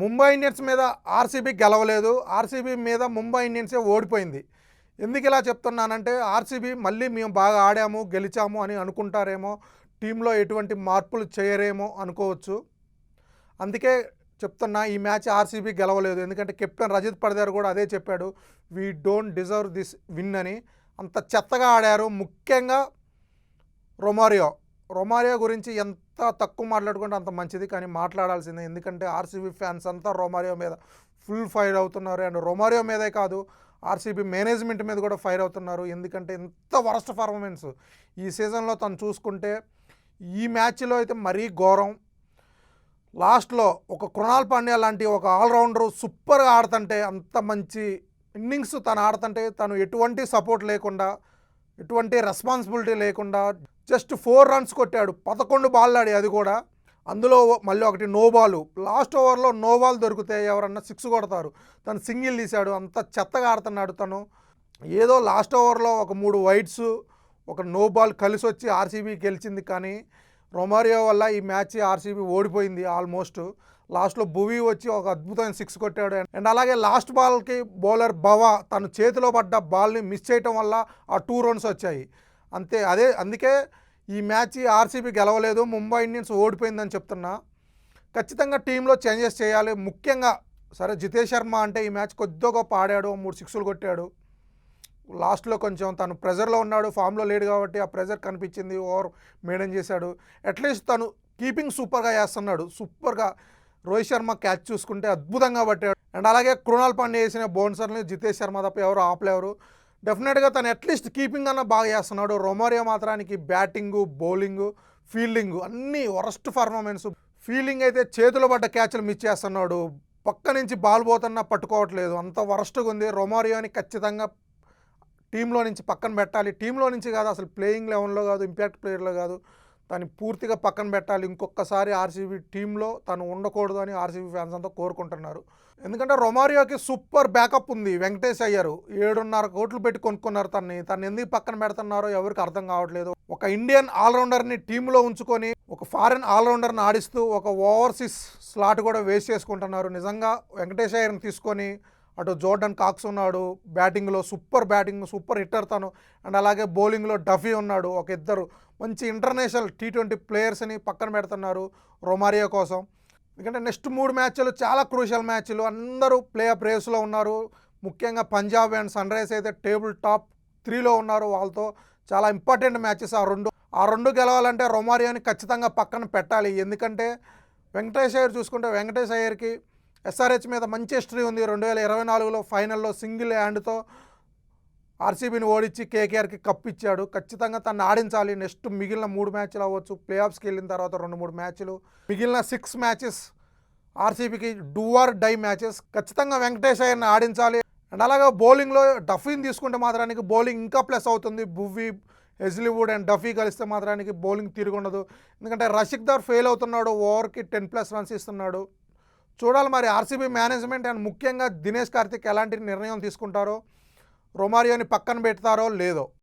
Mumbai Indians మీద RCB గెలవలేదు. RCB మీద ముంబై ఇండియన్సే ఓడిపోయింది. ఎందుకు ఇలా చెప్తున్నానంటే ఆర్సీబీ మళ్ళీ మేము బాగా ఆడాము, గెలిచాము అని అనుకుంటారేమో, టీంలో ఎటువంటి మార్పులు చేయరేమో అనుకోవచ్చు. అందుకే చెప్తున్నా ఈ మ్యాచ్ ఆర్సీబీ గెలవలేదు. ఎందుకంటే కెప్టెన్ రజిత్ పడిదార్ కూడా అదే చెప్పాడు, we don't deserve this win అని. అంత చెత్తగా ఆడారు. ముఖ్యంగా రొమారియో గురించి ఎంత తక్కువ మాట్లాడుకుంటే అంత మంచిది, కానీ మాట్లాడాల్సిందే. ఎందుకంటే ఆర్సీబీ ఫ్యాన్స్ అంతా రొమారియో మీద ఫుల్ ఫైర్ అవుతున్నారు. అండ్ రొమారియో మీదే కాదు, ఆర్సీబీ మేనేజ్మెంట్ మీద కూడా ఫైర్ అవుతున్నారు. ఎందుకంటే ఎంత వరస్ట్ పర్ఫార్మెన్స్ ఈ సీజన్లో తను చూసుకుంటే, ఈ మ్యాచ్లో అయితే మరీ ఘోరం. లాస్ట్లో ఒక కృణాల్ పాండ్యా లాంటి ఒక ఆల్రౌండరు సూపర్గా ఆడుతుంటే, అంత మంచి ఇన్నింగ్స్ తను ఆడుతుంటే, తను ఎటువంటి సపోర్ట్ లేకుండా, ఎటువంటి రెస్పాన్సిబిలిటీ లేకుండా జస్ట్ 4 రన్స్ కొట్టాడు. 11 బాల్ ఆడి, అది కూడా అందులో మళ్ళీ ఒకటి నో బాల్. లాస్ట్ ఓవర్లో నో బాల్ దొరికితే ఎవరన్నా 6 కొడతారు, తను సింగిల్ తీశాడు. అంత చెత్తగా ఆడుతున్నాడు తను. ఏదో లాస్ట్ ఓవర్లో ఒక 3 వైడ్స్, ఒక నో బాల్ కలిసి వచ్చి ఆర్సీబీ గెలిచింది. కానీ రొమారియో వల్ల ఈ మ్యాచ్ ఆర్సీబీ ఓడిపోయింది ఆల్మోస్ట్. లాస్ట్లో భువీ వచ్చి ఒక అద్భుతమైన 6 కొట్టాడు. అండ్ అలాగే లాస్ట్ బాల్కి బౌలర్ భవా తను చేతిలో పడ్డ బాల్ని మిస్ చేయటం వల్ల ఆ 2 రన్స్ వచ్చాయి అంతే. అందుకే ఈ మ్యాచ్ ఆర్సీబీ గెలవలేదు, ముంబై ఇండియన్స్ ఓడిపోయిందని చెప్తున్నా. ఖచ్చితంగా టీంలో చేంజెస్ చేయాలి. ముఖ్యంగా సరే జితేష్ శర్మ అంటే ఈ మ్యాచ్ కొద్దిగా గొప్ప ఆడాడు, 3 సిక్స్లు కొట్టాడు. లాస్ట్లో కొంచెం తను ప్రెజర్లో ఉన్నాడు, ఫామ్లో లేడు కాబట్టి ఆ ప్రెజర్ కనిపించింది. ఓవర్ మెయింటైన్ చేశాడు. అట్లీస్ట్ తను కీపింగ్ సూపర్గా చేస్తున్నాడు. సూపర్గా రోహిత్ శర్మ క్యాచ్ చూసుకుంటే అద్భుతంగా పట్టాడు. అండ్ అలాగే కృణాల్ పాండ్యా వేసిన బౌన్సర్ని జితేష్ శర్మ తప్ప ఎవరు ఆపలేరు. డెఫినెట్గా తను అట్లీస్ట్ కీపింగ్ అన్న బాగా చేస్తున్నాడు. రొమారియో మాత్రానికి బ్యాటింగు, బౌలింగు, ఫీల్డింగు అన్నీ వరస్ట్ పర్ఫార్మెన్స్. ఫీల్డింగ్ అయితే చేతిలో పడ్డ క్యాచ్లు మిస్ చేస్తున్నాడు, పక్క నుంచి బాల్ పోతున్నా పట్టుకోవట్లేదు, అంత వరస్ట్గా ఉంది. రొమారియోని ఖచ్చితంగా టీంలో నుంచి పక్కన పెట్టాలి. టీంలో నుంచి కాదు, అసలు ప్లేయింగ్ లెవెన్లో కాదు, ఇంపాక్ట్ ప్లేయర్లో కాదు, తను పూర్తిగా పక్కన పెట్టాలి. ఇంకొకసారి ఆర్సీబీ టీంలో తను ఉండకూడదు అని ఆర్సీబీ ఫ్యాన్స్ అంతా కోరుకుంటున్నారు. ఎందుకంటే రొమారియోకి సూపర్ బ్యాకప్ ఉంది. వెంకటేష్ అయ్యారు 7.5 కోట్లు పెట్టి కొనుక్కున్నారు తను ఎందుకు పక్కన పెడుతున్నారో ఎవరికి అర్థం కావట్లేదు. ఒక ఇండియన్ ఆల్రౌండర్ని టీంలో ఉంచుకొని ఒక ఫారెన్ ఆల్రౌండర్ని ఆడిస్తూ ఒక ఓవర్సీస్ స్లాట్ కూడా వేస్ట్ చేసుకుంటున్నారు. నిజంగా వెంకటేష్ అయ్యర్ని తీసుకొని అటు జోర్డన్ కాక్స్ ఉన్నాడు, బ్యాటింగ్లో సూపర్ బ్యాటింగ్, సూపర్ హిట్టర్ తను. అండ్ అలాగే బౌలింగ్లో డఫీ ఉన్నాడు. ఒక ఇద్దరు మంచి ఇంటర్నేషనల్ T20 ప్లేయర్స్ని పక్కన పెడుతున్నారు రొమారియో కోసం. ఎందుకంటే నెక్స్ట్ 3 మ్యాచ్లు చాలా క్రూషియల్ మ్యాచ్లు, అందరూ ప్లే ఆఫ్ రేస్లో ఉన్నారు. ముఖ్యంగా పంజాబ్ అండ్ సన్ రైజ్ అయితే టేబుల్ టాప్ 3లో ఉన్నారు. వాళ్ళతో చాలా ఇంపార్టెంట్ మ్యాచెస్ ఆ రెండు గెలవాలంటే రొమారియోని ఖచ్చితంగా పక్కన పెట్టాలి. ఎందుకంటే వెంకటేష్ అయ్యర్ చూసుకుంటే, వెంకటేష్ అయ్యర్కి SRH మీద మంచి హిస్టరీ ఉంది. 2024లో ఫైనల్లో సింగిల్ హ్యాండ్తో ఆర్సీబీని ఓడించి కేకేఆర్కి కప్ ఇచ్చాడు. ఖచ్చితంగా తను ఆడించాలి. నెక్స్ట్ మిగిలిన 3 మ్యాచ్లు అవ్వచ్చు, ప్లే ఆఫ్స్కి వెళ్ళిన తర్వాత 2-3 మ్యాచ్లు, మిగిలిన 6 మ్యాచెస్ ఆర్సీబీకి డూ ఆర్ డై మ్యాచెస్. ఖచ్చితంగా వెంకటేష్ అయ్యర్ని ఆడించాలి. అండ్ అలాగే బౌలింగ్లో డఫీని తీసుకుంటే మాత్రానికి బౌలింగ్ ఇంకా ప్లస్ అవుతుంది. భువీ, హెజ్లీవుడ్ అండ్ డఫీ కలిస్తే మాత్రానికి బౌలింగ్ తిరుగుండదు. ఎందుకంటే రషీద్ ఖాన్ ఫెయిల్ అవుతున్నాడు, ఓవర్కి 10+ రన్స్ ఇస్తున్నాడు. చూడాలి మరి ఆర్సీబీ మేనేజ్మెంట్ అండ్ ముఖ్యంగా దినేష్ కార్తిక్ ఎలాంటి నిర్ణయం తీసుకుంటారో, రొమారియోని పక్కన పెడతారో లేదో.